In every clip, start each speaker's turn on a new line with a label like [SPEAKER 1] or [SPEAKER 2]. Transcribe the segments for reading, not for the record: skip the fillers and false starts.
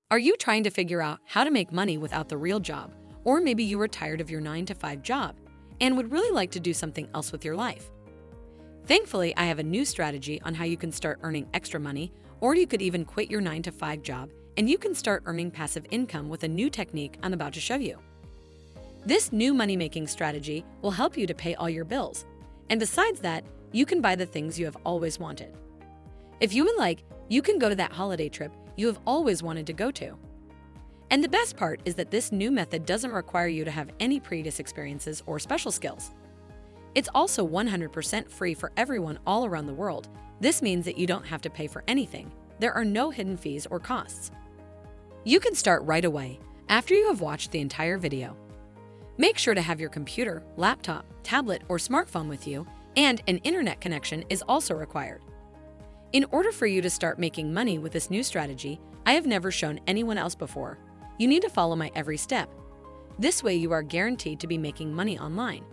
[SPEAKER 1] Are you trying to figure out how to make money without the real job? Or maybe you are tired of your 9-to-5 job and would really like to do something else with your life. Thankfully, I have a new strategy on how you can start earning extra money, or you could even quit your 9-to-5 job and you can start earning passive income with a new technique I'm about to show you. This new money-making strategy will help you to pay all your bills. And besides that, you can buy the things you have always wanted. If you would like, you can go to that holiday trip you have always wanted to go to. And the best part is that this new method doesn't require you to have any previous experiences or special skills. It's also 100% free for everyone all around the world. This means that you don't have to pay for anything. There are no hidden fees or costs. You can start right away after you have watched the entire video. Make sure to have your computer, laptop, tablet, or smartphone with you, and an internet connection is also required. In order for you to start making money with this new strategy, I have never shown anyone else before. You need to follow my every step. This way you are guaranteed to be making money online.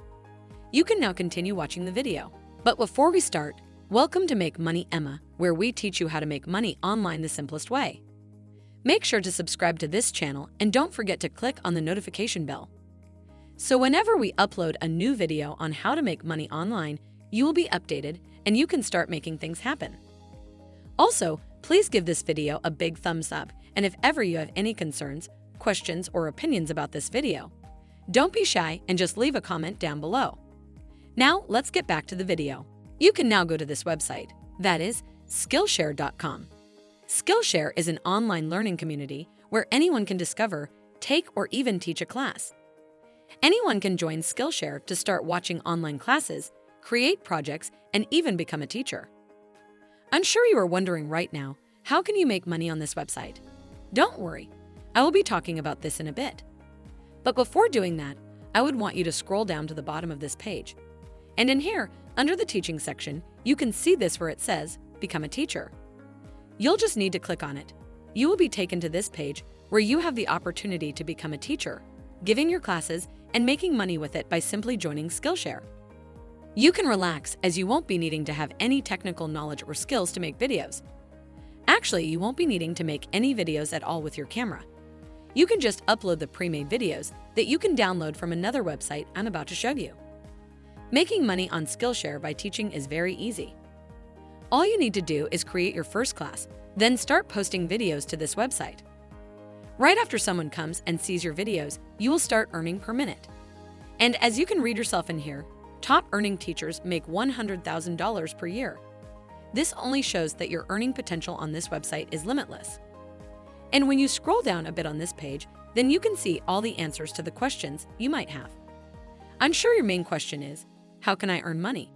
[SPEAKER 1] You can now continue watching the video. But before we start, welcome to Make Money Emma, where we teach you how to make money online the simplest way. Make sure to subscribe to this channel and don't forget to click on the notification bell. So whenever we upload a new video on how to make money online, you will be updated and you can start making things happen. Also, please give this video a big thumbs up, and if ever you have any concerns, questions, or opinions about this video, don't be shy and just leave a comment down below. Now, let's get back to the video. You can now go to this website, that is Skillshare.com. Skillshare is an online learning community where anyone can discover, take, or even teach a class. Anyone can join Skillshare to start watching online classes, create projects, and even become a teacher. I'm sure you are wondering right now, how can you make money on this website? Don't worry, I will be talking about this in a bit. But before doing that, I would want you to scroll down to the bottom of this page. And in here, under the teaching section, you can see this where it says, Become a Teacher. You'll just need to click on it. You will be taken to this page where you have the opportunity to become a teacher, giving your classes and making money with it by simply joining Skillshare. You can relax as you won't be needing to have any technical knowledge or skills to make videos. Actually, you won't be needing to make any videos at all with your camera. You can just upload the pre-made videos that you can download from another website I'm about to show you. Making money on Skillshare by teaching is very easy. All you need to do is create your first class, then start posting videos to this website. Right after someone comes and sees your videos, you will start earning per minute. And as you can read yourself in here, top earning teachers make $100,000 per year. This only shows that your earning potential on this website is limitless. And when you scroll down a bit on this page, then you can see all the answers to the questions you might have. I'm sure your main question is, how can I earn money?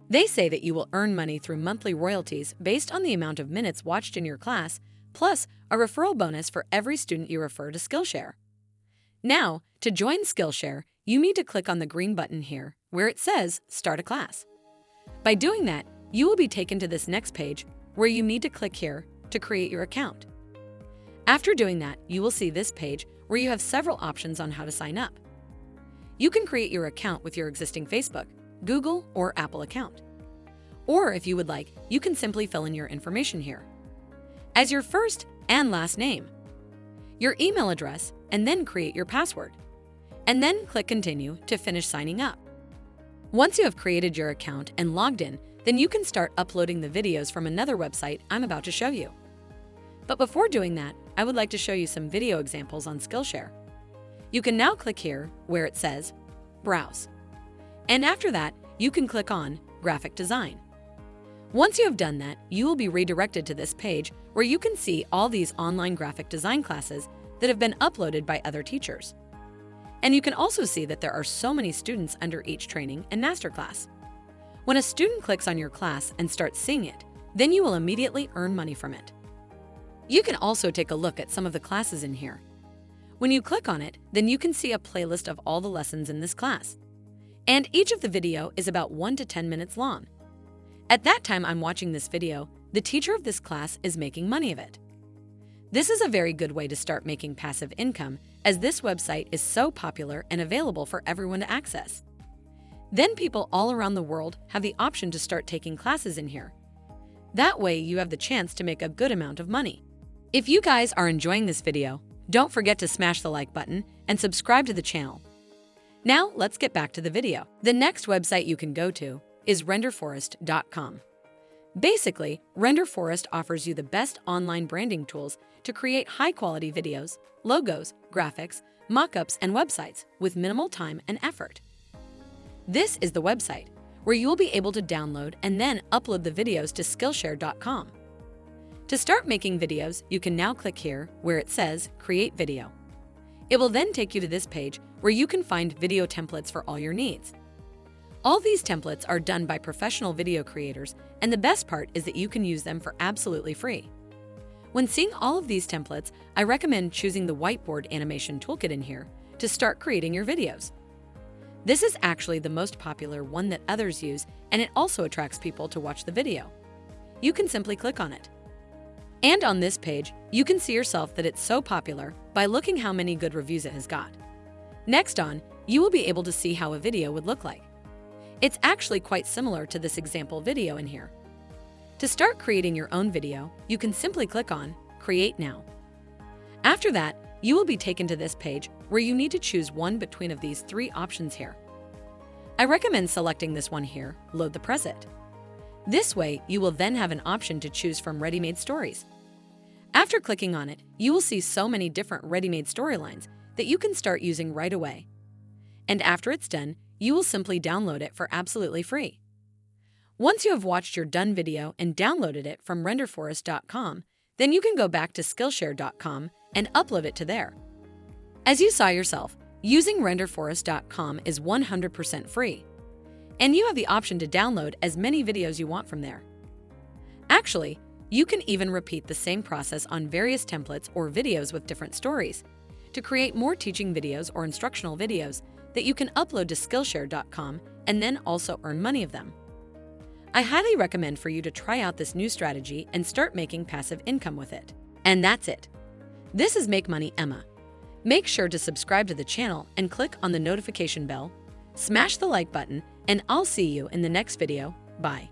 [SPEAKER 1] They say that you will earn money through monthly royalties based on the amount of minutes watched in your class, plus a referral bonus for every student you refer to Skillshare. Now, to join Skillshare, you need to click on the green button here where it says Start a Class. By doing that, you will be taken to this next page where you need to click here to create your account. After doing that, you will see this page where you have several options on how to sign up. You can create your account with your existing Facebook, Google, or Apple account. Or if you would like, you can simply fill in your information here, as your first and last name, your email address, and then create your password. And then click Continue to finish signing up. Once you have created your account and logged in, then you can start uploading the videos from another website I'm about to show you. But before doing that, I would like to show you some video examples on Skillshare. You can now click here where it says Browse. And after that, you can click on Graphic Design. Once you have done that, you will be redirected to this page where you can see all these online graphic design classes that have been uploaded by other teachers. And you can also see that there are so many students under each training and masterclass. When a student clicks on your class and starts seeing it, then you will immediately earn money from it. You can also take a look at some of the classes in here. When you click on it, then you can see a playlist of all the lessons in this class. And each of the video is about 1 to 10 minutes long. At that time I'm watching this video, the teacher of this class is making money of it. This is a very good way to start making passive income, as this website is so popular and available for everyone to access. Then people all around the world have the option to start taking classes in here. That way you have the chance to make a good amount of money. If you guys are enjoying this video, don't forget to smash the like button and subscribe to the channel. Now let's get back to the video. The next website you can go to is renderforest.com. Basically, RenderForest offers you the best online branding tools to create high-quality videos, logos, graphics, mockups, and websites with minimal time and effort. This is the website where you will be able to download and then upload the videos to Skillshare.com. To start making videos, you can now click here where it says Create Video. It will then take you to this page where you can find video templates for all your needs. All these templates are done by professional video creators, and the best part is that you can use them for absolutely free. When seeing all of these templates, I recommend choosing the whiteboard animation toolkit in here to start creating your videos. This is actually the most popular one that others use, and it also attracts people to watch the video. You can simply click on it. And on this page, you can see yourself that it's so popular by looking how many good reviews it has got. Next on, you will be able to see how a video would look like. It's actually quite similar to this example video in here. To start creating your own video, you can simply click on Create Now. After that, you will be taken to this page where you need to choose one between of these three options here. I recommend selecting this one here, Load the Preset. This way, you will then have an option to choose from ready-made stories. After clicking on it, you will see so many different ready-made storylines that you can start using right away. And after it's done, you will simply download it for absolutely free. Once you have watched your done video and downloaded it from renderforest.com, then you can go back to Skillshare.com and upload it to there. As you saw yourself, using renderforest.com is 100% free, and you have the option to download as many videos you want from there. Actually, you can even repeat the same process on various templates or videos with different stories to create more teaching videos or instructional videos that you can upload to Skillshare.com and then also earn money of them. I highly recommend for you to try out this new strategy and start making passive income with it. And that's it. This is Make Money Emma. Make sure to subscribe to the channel and click on the notification bell, smash the like button, and I'll see you in the next video. Bye.